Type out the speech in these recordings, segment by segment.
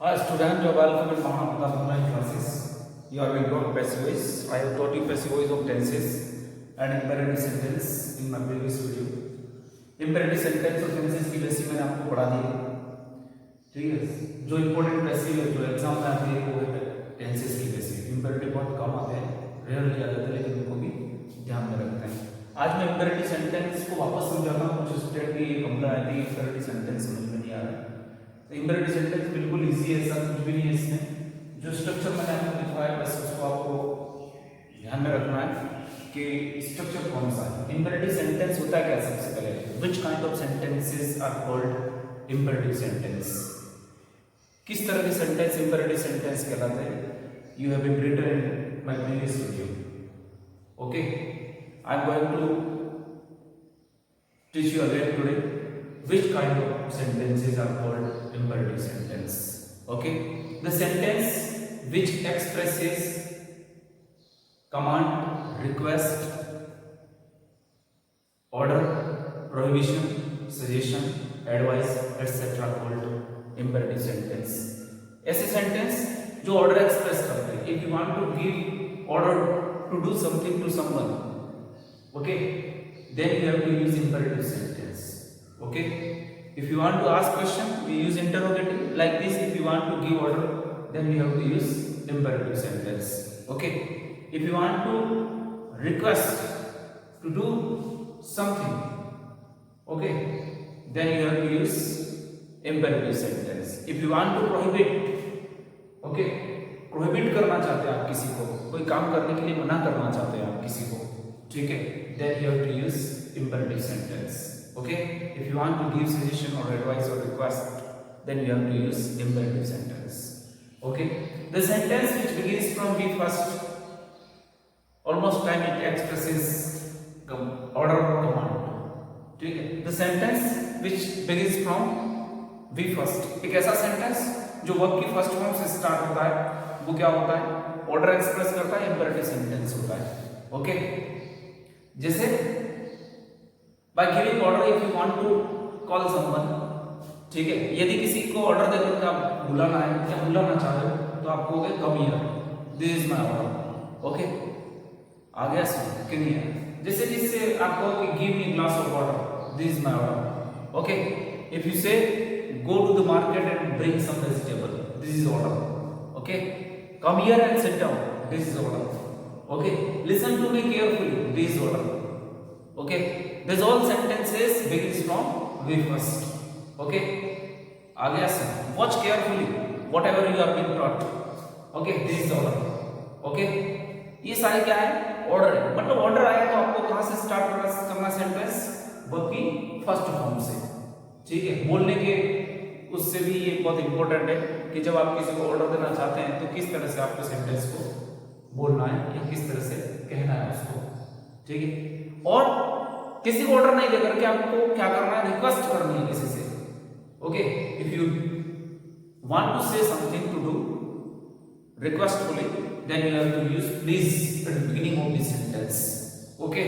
Hi student, welcome in Mahanapata online classes. You are being taught passive voice. I have taught you passive voice of tenses and imperative sentence in my previous video. Imperative sentence और tenses की basic मैंने आपको पढ़ा दी है, ठीक है। जो important passive है जो एग्जाम में आते हैं वो है टेंसेस की बेसिक। इम्पेरेटिव बहुत कम आते हैं, रेयरली आ जाते हैं, लेकिन उनको भी ध्यान में रखते हैं। आज मैं इम्पेरेटिव सेंटेंस को वापस समझाता हूँ। कुछ स्टूडेंट की कंप्लेंट आती है इम्पेरेटिव सेंटेंस समझ में नहीं आ रहा है। तो इम्पेरेटिव सेंटेंस बिल्कुल इजी है, ऐसा कुछ भी नहीं है इसमें। जो स्ट्रक्चर मैंने आपको दिखाया है बस उसको आपको ध्यान में रखना है कि स्ट्रक्चर कौन सा है। इम्पेरेटिव सेंटेंस होता है क्या? सबसे पहले which kind of sentences are called imperative sentence. किस तरह के सेंटेंस इम्पेरेटिव सेंटेंस कहलाते हैं? You have been written in my previous video. Okay, I am going to teach you again today which kind of sentences are called imperative sentence. Okay, the sentence which expresses command, request, order, prohibition, suggestion, advice etc. called imperative sentence. ऐसे sentence जो order express करते हैं। if you want to give order to do something to someone, okay, then you have to use imperative sentence. Okay, if you want to ask question we use interrogative like this. If you want to give order then we have to use imperative sentence. Okay, if you want to request to do something, okay, then you have to use imperative sentence. If you want to prohibit, okay, prohibit करना चाहते हैं आप किसी को, कोई काम करने के लिए मना करना चाहते हैं आप किसी को, ठीक है, then you have to use imperative sentence. Okay, if you want to give suggestion or advice or request then you have to use imperative sentence. Okay, the sentence which begins from be first, almost time it expresses order or command, ठीक है। the sentence which begins from be first, एक ऐसा sentence जो verb की first form से start होता है, वो क्या होता है? ऑर्डर एक्सप्रेस करता है, इंपेरेटिव सेंटेंस होता है। ओके, जैसे by giving order if you want to call someone, ठीक है, यदि किसी को ऑर्डर देकर के आप बुलाना है या बुलाना चाह रहे हो तो आप कहोगे come here, this is my order. Okay, आ गया समझ कि नहीं है? जैसे जिससे आप कहो कि give me glass of water, this is my order. Okay, if you say go to the market and bring some vegetable, this is order. Okay, come here and sit down, this is order. Okay, listen to me carefully, this is order. Okay, these all sentences begins from we first. Okay, आगे से watch carefully whatever you are being taught. Okay, this is order. Okay, ये सारे क्या है? Order है। मतलब order आया तो आपको कहाँ से स्टार्ट करना सेंटेंस? वर्ब की फर्स्ट फॉर्म से, ठीक है। बोलने के उससे भी ये बहुत इंपॉर्टेंट है कि जब आप किसी को ऑर्डर देना चाहते हैं तो किस तरह से आपको सेंटेंस को बोलना है या किस तरह से कहना है उसको, ठीक है। और किसी को ऑर्डर नहीं देकर के आपको क्या करना है? रिक्वेस्ट करनी है किसी से। Okay, if you want to say something to do requestfully then you have to use please at the beginning of this sentence. Okay,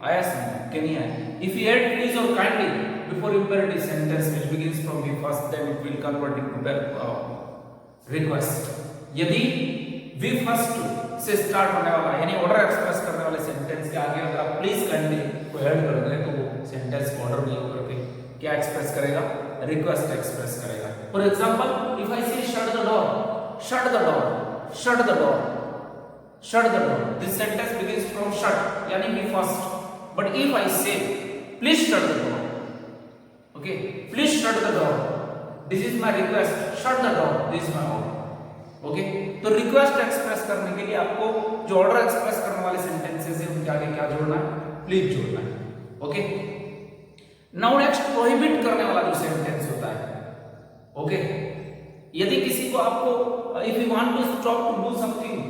आया समझ कि नहीं आया? इफ यू ऐड प्लीज और kindly before imperative sentence which begins from V first then it will convert into request. यदि V first से start होने वाला यानी ऑर्डर एक्सप्रेस करने वाले सेंटेंस के आगे अगर आप प्लीज काइंडली को ऐड कर दें तो वो सेंटेंस को ऑर्डर नहीं होकर के क्या एक्सप्रेस करेगा? रिक्वेस्ट एक्सप्रेस करेगा। For example, if I say shut the door, shut the door, shut the door, shut the door, this sentence begins from shut यानी B first. But if I say please shut the door, okay, please shut the door, this is my request, shut the door, this is my order. Okay, तो request express करने के लिए आपको जो order express करने वाले sentences हैं उनके आगे क्या जोड़ना है? प्लीज जोड़ना है। ओके, नाउ नेक्स्ट प्रोहिबिट करने वाला जो सेंटेंस होता है। ओके, यदि किसी को आपको if you want to stop to do something,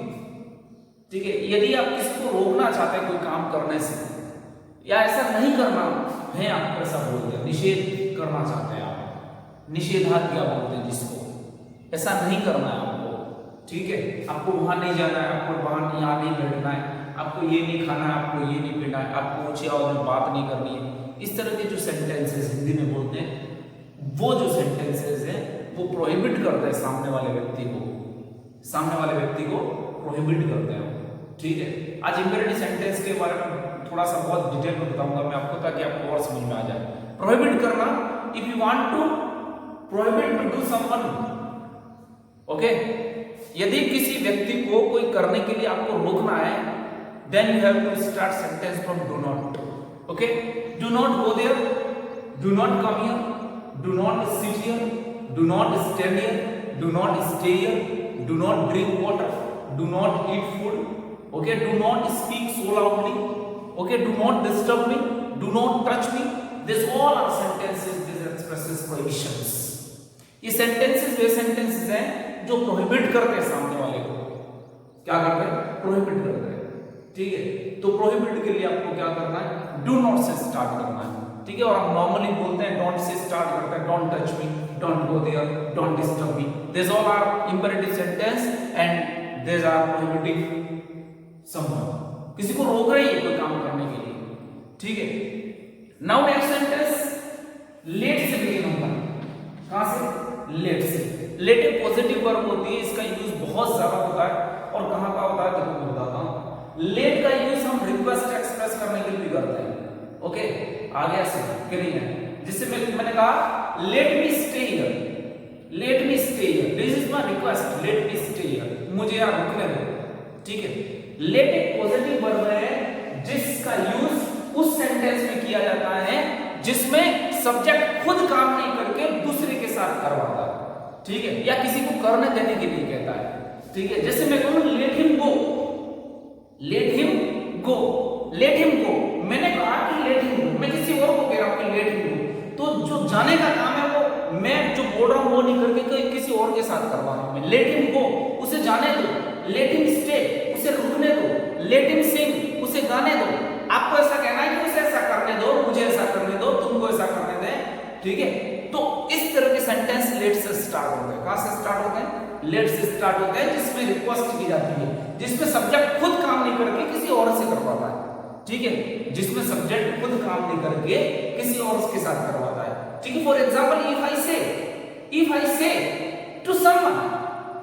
ठीक है, यदि आप किसी को रोकना चाहते हैं कोई काम करने से या ऐसा नहीं करना है, आपको ऐसा बोलते हैं, निषेध करना चाहते हैं आप, निषेधाज्ञा बोलते हैं जिसको, ऐसा नहीं करना है आपको, ठीक है, आपको वहां नहीं जाना है, आपको वहां यहाँ नहीं बैठना है, आपको ये नहीं खाना है, आपको ये नहीं पीना है, आपको ऊंची आवाज में बात नहीं करनी है। इस तरह के जो सेंटेंसेस हिंदी में बोलते हैं वो जो सेंटेंसेस हैं वो प्रोहिबिट करते हैं सामने वाले व्यक्ति को प्रोहिबिट करते हैं, ठीक है। आज इंपेरेटिव सेंटेंस के बारे में थोड़ा सा बहुत डिटेल में बताऊंगा मैं आपको, ताकि आपको और समझ में आ जाए। प्रोहिबिट करना, if you want to prohibit to do someone, okay, यदि किसी व्यक्ति को कोई करने के लिए आपको रोकना है, then you have to start sentence from do not, okay. Do not go there, do not come here, do not sit here, do not stand here, do not stay here, do not drink water, do not eat food, okay, do not speak so loudly, okay, do not disturb me, do not touch me. These all are sentences, these expresses prohibitions. ये sentences वे sentences हैं जो prohibit करते हैं सामने वाले को, क्या करते हैं, prohibit करते हैं, ठीक है। तो prohibit के लिए आपको क्या करना है, do not से start करना है, ठीक है। और हम normally बोलते हैं don't से start करते हैं, don't touch me, don't go there, don't disturb me. These all are imperative sentence and these are prohibitive someone, किसी को रोक रही है कोई काम करने के लिए, ठीक है। नाउ नेक्स्ट सेंटेंस लेट से बिगिन होगा, कहां से, लेट से। लेट एक पॉजिटिव वर्ब होती है, इसका यूज बहुत ज्यादा होता है, और कहां का होता है देखो मैं बताता हूं। लेट का यूज हम रिक्वेस्ट एक्सप्रेस करने के लिए भी करते हैं, ओके। आगे ऐसे करिए, जिससे मैंने कहा let me stay here, let me stay here, this is my request, let me stay here, मुझे यहां रुकने दो, ठीक है। लेट एक पॉजिटिव वर्ब है जिसका यूज उस सेंटेंस में किया जाता है जिसमें सब्जेक्ट खुद काम नहीं करके दूसरे के साथ करवाता है, ठीक है, या किसी को करने देने के लिए कहता है, ठीक है। जैसे मैं कहूं let him go, let him go, let him go, मैंने कहा कि लेट हिम गो, मैं किसी और को कह रहा हूं कि लेट हिम गो, तो जो जाने का काम है वो मैं जो बोल रहा हूं वो नहीं करके किसी और के साथ करवा रहा हूं मैं। लेट हिम गो, उसे जाने दो, लेट हिम स्टे, उसे रुकने दो, लेट हिम सिंग, उसे गाने दो। आपको ऐसा कहना है कि उसे ऐसा करने दो, मुझे ऐसा करने दो, तुमको ऐसा करने दें, ठीक है। तो इस तरह के सेंटेंस लेट से स्टार्ट होते हैं। कहां से स्टार्ट होते हैं, लेट से स्टार्ट होते हैं, जिसमें रिक्वेस्ट की जाती है, जिसमें सब्जेक्ट खुद काम नहीं करके किसी और से करवाता है, ठीक है, जिसमें सब्जेक्ट खुद काम नहीं करके किसी और के साथ करवाता है, ठीक है। फॉर एग्जांपल इफ आई से टू समवन,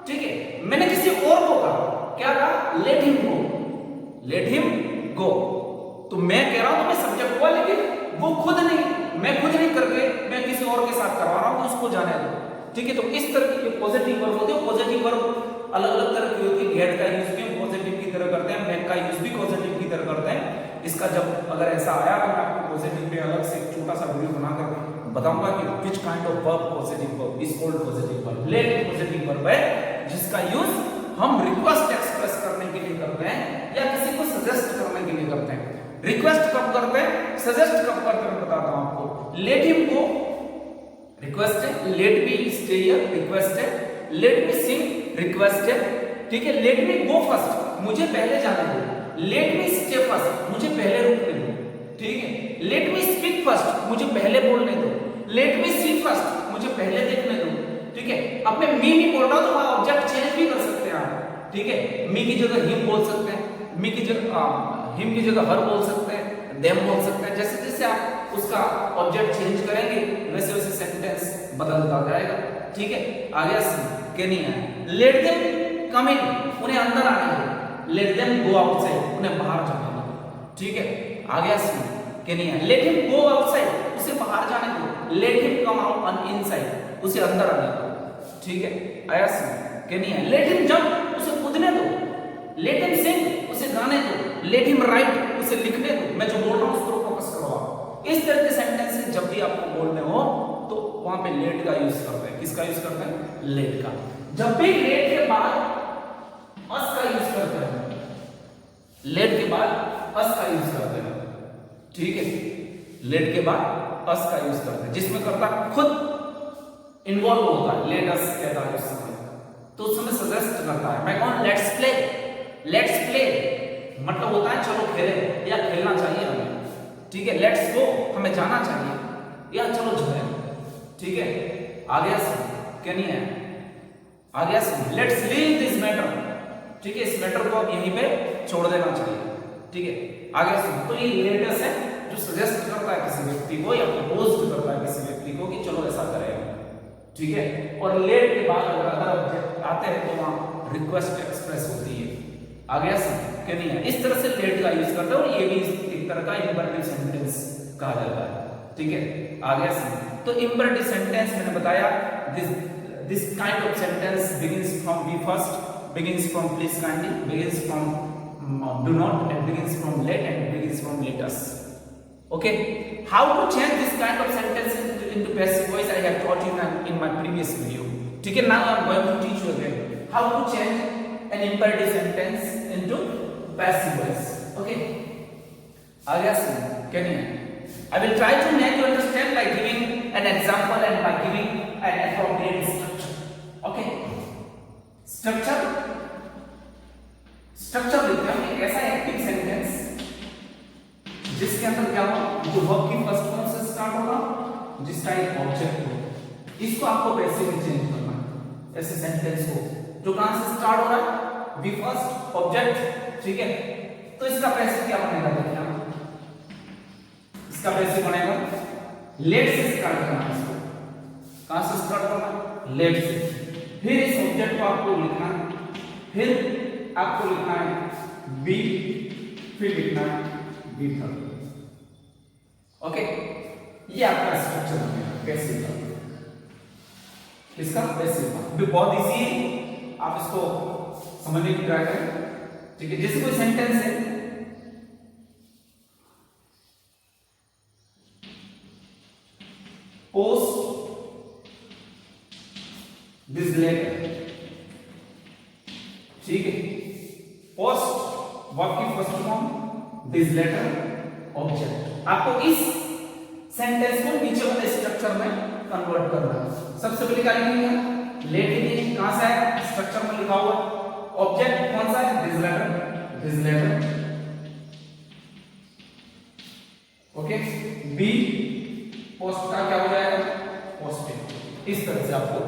ठीक है, मैंने किसी और को कहा, क्या कहा, let him go, let him go, तो मैं कह रहा हूं तो मैं सब्जेक्ट हुआ, लेकिन वो खुद नहीं, मैं खुद नहीं करके मैं किसी और के साथ करवा रहा हूं, उसको जाने दो, ठीक है। तो इस तरह की पॉजिटिव वर्ब होती है। पॉजिटिव वर्ब अलग अलग तरह की होती है, गेट का यूज भी पॉजिटिव की तरह करते हैं, बैक का यूज भी पॉजिटिव की तरह करते हैं। इसका जब अगर ऐसा आया तो मैं आपको पॉजिटिव पे अलग से एक छोटा सा वीडियो बनाकर बताऊंगा कि which kind of verb positive verb is called positive verb. Let positive verb है जिसका यूज हम रिक्वेस्ट एक्सप्रेस करने के लिए करते हैं या किसी को सजेस्ट करने के लिए करते हैं। रिक्वेस्ट कब करते हैं, सजेस्ट कब करते हैं, बताता हूं आपको। लेट हिम गो रिक्वेस्ट है, let me stay here request है, लेट मी सिंग रिक्वेस्ट है, ठीक है। लेट मी गो फर्स्ट, मुझे पहले जाने दो, लेट मी स्टे फर्स्ट, मुझे पहले रुकने दो, ठीक है। लेट मी स्पीक फर्स्ट, मुझे पहले बोलने दो, लेट मी सी फर्स्ट, मुझे पहले देखने दो, ठीक है। अब मैं मी नहीं बोल रहा हूं तो वहां ऑब्जेक्ट चेंज भी कर सकते हैं आप, ठीक है। मी की जगह हिम बोल सकते हैं, मी की जगह हिम की जगह हर बोल सकते हैं, देम बोल सकते हैं। जैसे जैसे आप उसका ऑब्जेक्ट चेंज करेंगे वैसे वैसे सेंटेंस बदलता जाएगा, ठीक है। आगे के नहीं है, लेट देम कम इन, उन्हें अंदर आने दो, लेट देम गो आउटसाइड, उन्हें बाहर जाने दो, ठीक है। आगे के नहीं है, लेट हिम गो आउटसाइड, उसे बाहर जाने दो, let him come out on inside, उसे अंदर आने दो, ठीक है। आया के नहीं है, लेट हिम जंप, उसे कूदने दो, लेट हिम सिंग, उसे गाने दो, लेट हिम राइट, उसे लिखने दो, मैं जो बोल रहा हूं उस पर फोकस करवाओ। इस तरह के सेंटेंसेस जब भी आपको बोलने हो तो वहां पे लेट का यूज करते हैं। किसका यूज करते हैं, लेट का। जब भी लेट के बाद अस का यूज करते हैं, लेट के बाद अस का यूज करते हैं, ठीक है। लेट के बाद अस का यूज करते हैं, जिसमें कर्ता खुद इन्वॉल्व होता है, लेट अस कहता है उस समय, तो उस समय सजेस्ट करता है। मैं कहूं लेट्स प्ले, लेट्स प्ले मतलब होता है चलो खेलें या खेलना चाहिए हमें, ठीक है। लेट्स गो हमें जाना चाहिए या चलो चलें, ठीक है। आगे क्या नहीं है, आगे लेट्स लीव दिस मैटर, ठीक है। इस मैटर को अब यहीं पे छोड़ देना चाहिए, ठीक है। आगे तो ये लेटस है जो सजेस्ट करता है किसी व्यक्ति को या प्रपोज करता है किसी व्यक्ति को कि चलो ऐसा करें, ठीक है। और लेट के बाद अगर अदर ऑब्जेक्ट आते हैं तो वहां रिक्वेस्ट एक्सप्रेस होती है। आ गया समझ कि नहीं है? इस तरह से लेट का यूज करते हैं और ये भी एक तरह का इंपरेटिव सेंटेंस कहा जाता है। ठीक है, आ गया समझ। तो इंपरेटिव सेंटेंस मैंने बताया, this kind of sentence begins from be first, begins from please kindly, begins from do not, and begins from let, and begins from let us. Okay, how to change this kind of sentence into passive voice I have taught you in my previous video. ठीक है, now I am going to teach you again how to change an imperative sentence into passive voice. Okay, आ गया समझ? क्या नहीं है? I will try to make you understand by giving an example and by giving an appropriate structure. Okay, structure लिखते हैं एक ऐसा active sentence जिसके अंदर क्या हो, जो वर्ब की फर्स्ट फॉर्म से स्टार्ट होगा, जिसका एक ऑब्जेक्ट हो, इसको आपको पैसिव में चेंज करना है। ऐसे सेंटेंस को जो कहां से स्टार्ट हो रहा है, बी फर्स्ट ऑब्जेक्ट, ठीक है। तो इसका पैसिव क्या बनेगा, देखिए आप, इसका पैसिव बनेगा लेट से स्टार्ट करना है। इसको कहां से स्टार्ट करना है, लेट से। फिर इस ऑब्जेक्ट को आपको लिखना है, फिर आपको लिखना है बी, फिर लिखना है बी थर्ड। ओके, ये आपका स्ट्रक्चर बनेगा पैसिव का। किसका, पैसिव का। बहुत इजी है, आप इसको समझने की ट्राई करें। ठीक है, जैसे कोई सेंटेंस है, पोस्ट दिस लेटर, ठीक है। पोस्ट वर्ब की first form, this letter object. आपको इस सेंटेंस को नीचे वाले स्ट्रक्चर में कन्वर्ट करना है। सबसे पहले क्या लिखेंगे, लेट लिखेंगे, कहां से है, स्ट्रक्चर में लिखा हुआ। ऑब्जेक्ट कौन सा है, this letter, this letter. Okay, be post का क्या हो जाएगा, पोस्टेड। इस तरह से आपको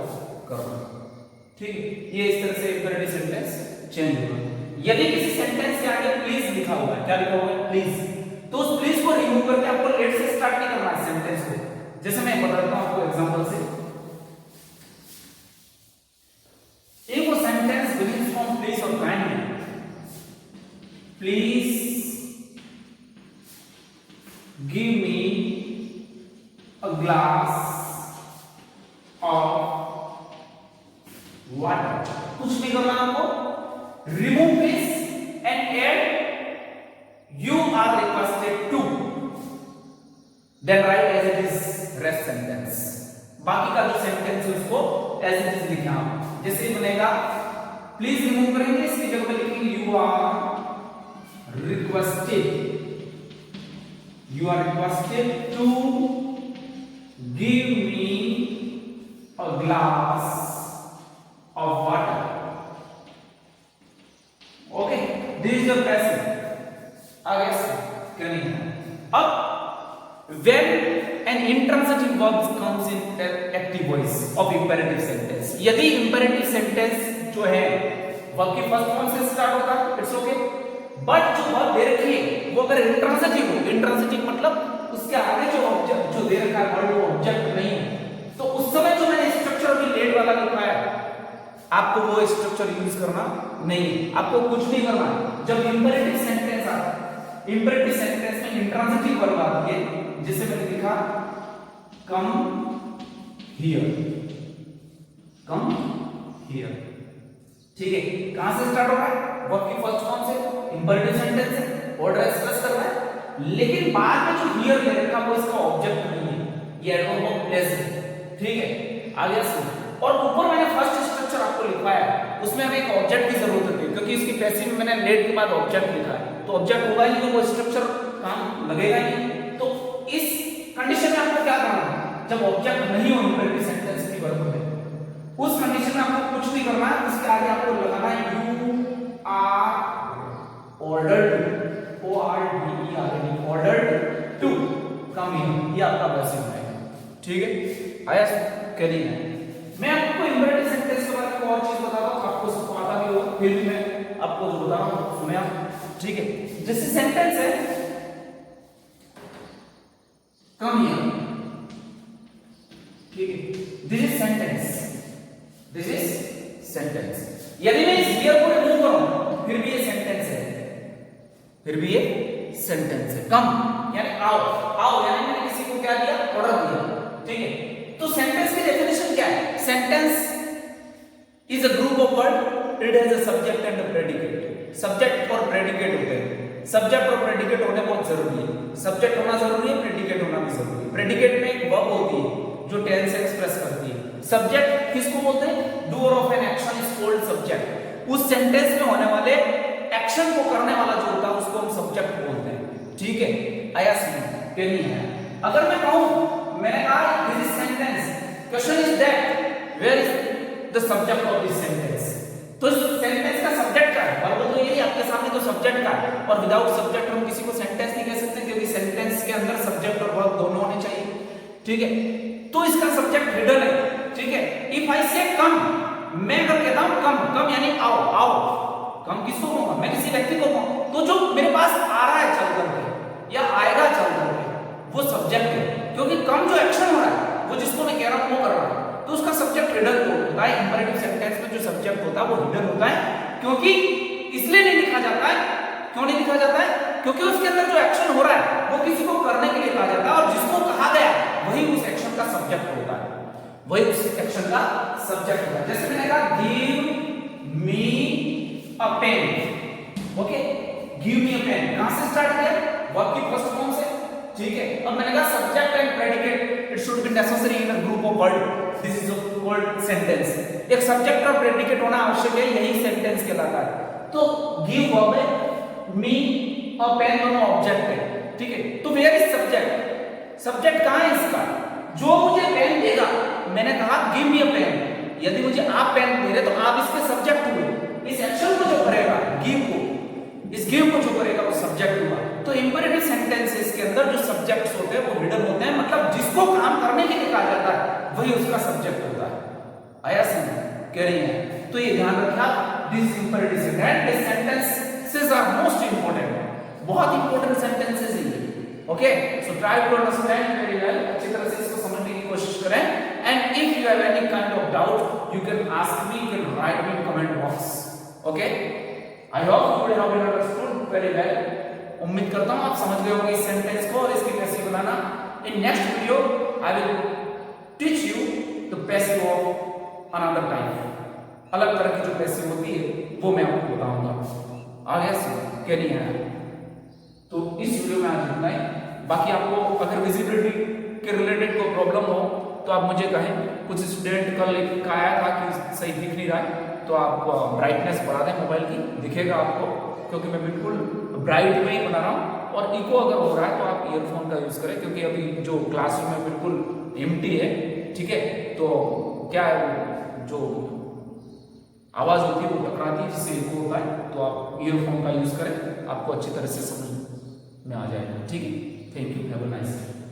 करना, ठीक है। ये इस तरह से इंपरेटिव सेंटेंस चेंज होगा। यदि किसी सेंटेंस के आगे प्लीज लिखा हुआ है, क्या लिखा हुआ है, प्लीज, तो उस प्लीज को रिमूव करके आपको लेट से स्टार्ट नहीं करना है सेंटेंस को। जैसे मैं बताता हूं आपको एग्जांपल से, एक वो सेंटेंस बिगिंस फ्रॉम प्लीज और kindly, please give me a glass of water. कुछ नहीं करना आपको, remove please and add you are requested to, then write as it is rest sentence. बाकी का जो सेंटेंस है उसको एज इट इज लिखना। जैसे बनेगा, प्लीज रिमूव करेंगे, इसकी जगह पे लिखेंगे you are requested, you are requested to give me a glass of water. Okay, this is your passive। आगे क्या नहीं है। अब when an intransitive verb comes in active voice of imperative sentence, यदि imperative sentence जो है verb की first form से स्टार्ट होता है, इट्स ओके। बट जो verb दे रखी है वो अगर intransitive हो, intransitive मतलब उसके आगे जो ऑब्जेक्ट जो दे रखा है वर्ड वो ऑब्जेक्ट नहीं है, तो उस समय जो मैंने स्ट्रक्चर भी लेट वाला लिखा है, आपको वो स्ट्रक्चर यूज करना नहीं, आपको कुछ नहीं करना। जब इंपरेटिव सेंटेंस आता है, इंपरेटिव सेंटेंस में इंट्रांसिटिव वर्ब आती है, जिसे मैंने लिखा कम हियर, कम हियर, ठीक है। कहां से स्टार्ट हो रहा है, वर्ब की फर्स्ट फॉर्म से, इंपरेटिव सेंटेंस है, ऑर्डर एक्सप्रेस कर रहा है, लेकिन बाद में जो हियर ले रखा वो इसका ऑब्जेक्ट नहीं है, ये एडवर्ब ऑफ प्लेस है, ठीक है। आगे सुनो, और ऊपर मैंने फर्स्ट स्ट्रक्चर आपको लिखवाया है, उसमें हमें एक ऑब्जेक्ट की जरूरत होती है, क्योंकि इसकी पैसिव में मैंने लेट के बाद ऑब्जेक्ट लिखा है, तो ऑब्जेक्ट होगा ही, वो स्ट्रक्चर काम लगेगा ही। तो इस कंडीशन में आपको क्या करना है, जब ऑब्जेक्ट नहीं हो इंपरेटिव सेंटेंस की वर्ब में, उस कंडीशन में आपको कुछ नहीं करना है, उसके आगे आपको लगाना है you are ordered, O R D E R D, ordered to come here, ये आपका पैसिव है, ठीक है। आया कैरी है। मैं आपको इंपरेटिव सेंटेंस के बारे में और चीज बताता हूं, आपको सबको आता भी होगा, फिर भी मैं आपको जो बता रहा हूं सुने आप, ठीक है। जैसे सेंटेंस है कम हियर, ठीक है, this is sentence, this is sentence. यदि मैं इस हियर को रिमूव करूं फिर भी ये सेंटेंस है, फिर भी ये सेंटेंस है। कम यानी आओ, आओ यानी मैंने किसी को क्या दिया, ऑर्डर दिया, ठीक है। तो सेंटेंस की डेफिनेशन क्या है? Sentence is a group of word, it has a subject and a predicate. Subject और प्रेडिकेट होते हैं, सब्जेक्ट और प्रेडिकेट होने बहुत जरूरी है। सब्जेक्ट होना जरूरी है, प्रेडिकेट होना भी जरूरी है। प्रेडिकेट में एक वर्ब होती है जो टेंस एक्सप्रेस करती है। सब्जेक्ट किसको बोलते हैं? Doer of an action is called subject. उस सेंटेंस में होने वाले एक्शन को करने वाला जो होता है उसको हम सब्जेक्ट बोलते हैं, ठीक है। आया समझ के नहीं है? अगर मैं कहूं, मैंने कहा this is sentence, question is that where is the subject of this sentence. तो सेंटेंस का सब्जेक्ट क्या है? वर्ब तो यही आपके सामने, तो सब्जेक्ट का है। और विदाउट सब्जेक्ट हम किसी को सेंटेंस नहीं कह सकते, क्योंकि सेंटेंस के अंदर सब्जेक्ट और वर्ब दोनों होने चाहिए, ठीक है। तो इसका सब्जेक्ट हिडन है, ठीक है। इफ आई से कम, मैं अगर कहता हूं कम, कम यानी आओ, आओ, कम किसको कहूंगा? मैं किसी व्यक्ति को कहूंगा, तो जो मेरे पास आ रहा है चल करके या आएगा चल करके, वो सब्जेक्ट है। क्योंकि कम जो एक्शन हो रहा है, वो जिसको मैं कह रहा हूं वो कर रहा है, तो उसका सब्जेक्ट हिडन होता है। इंपरेटिव सेंटेंस में जो सब्जेक्ट होता है वो हिडन होता है, क्योंकि इसलिए नहीं लिखा जाता है। क्यों नहीं लिखा जाता है? क्योंकि उसके अंदर जो एक्शन हो रहा है वो किसी को करने के लिए कहा जाता है, और जिसको कहा गया वही उस एक्शन का सब्जेक्ट होता है, वही उस एक्शन का सब्जेक्ट होता है। जैसे मैंने कहा गिव मी अ पेन, ओके, गिव मी अ पेन कहां से स्टार्ट किया? वर्ब की फर्स्ट फॉर्म से, ठीक है। अब मैंने कहा subject and predicate it should be necessary in a group of word, this is called sentence. एक सब्जेक्ट और प्रेडिकेट होना आवश्यक है, यही सेंटेंस कहलाता है। तो गिव वर्ब है, मी और पेन दोनों ऑब्जेक्ट है, ठीक है। तो वेयर इज सब्जेक्ट? सब्जेक्ट कहां है इसका? जो मुझे पेन देगा, मैंने कहा गिव मी अ पेन, यदि मुझे आप पेन दे रहे तो आप इसके सब्जेक्ट हुए। इस एक्शन को जो करेगा, गिव को, इस गिव को जो करेगा वो सब्जेक्ट हुआ। तो इंपेरेटिव सेंटेंसेस के अंदर जो सब्जेक्ट्स होते हैं वो हिडन होते हैं, मतलब जिसको काम करने के लिए कहा जाता है वही उसका सब्जेक्ट होता है। आया समझ? कह रही है तो ये ध्यान रखना, this imperative sentences are most important, बहुत इंपोर्टेंट सेंटेंसेस है ये, okay. So try to understand very well, अच्छी तरह से इसको समझने की कोशिश करें। And if you have any kind of doubt you can ask me, you can write me in comment box, okay. I hope you have been understood very well. उम्मीद करता हूं आप समझ गए होंगे इस सेंटेंस को और इसकी passive banana. In next video I will teach you the passive of another type, अलग तरह की जो पैसिव होती है वो मैं आपको बताऊंगा। आ गया समझ के नहीं है? तो इस वीडियो में आज इतना ही। बाकी आपको अगर विजिबिलिटी के रिलेटेड कोई प्रॉब्लम हो तो आप मुझे कहें। कुछ स्टूडेंट कल आया था कि सही दिख नहीं रहा है, तो आप ब्राइटनेस बढ़ा दें मोबाइल की, दिखेगा आपको, क्योंकि मैं बिल्कुल ब्राइट में ही बना रहा हूँ। और इको अगर हो रहा है तो आप ईयरफोन का यूज करें, क्योंकि अभी जो क्लासरूम में बिल्कुल एम्प्टी है, ठीक है। तो क्या है, जो आवाज होती है वो टकराती है, जिससे इको होता है। तो आप ईयरफोन का यूज करें, आपको अच्छी तरह से समझ में आ जाएगा, ठीक है। Thank you, have a nice day.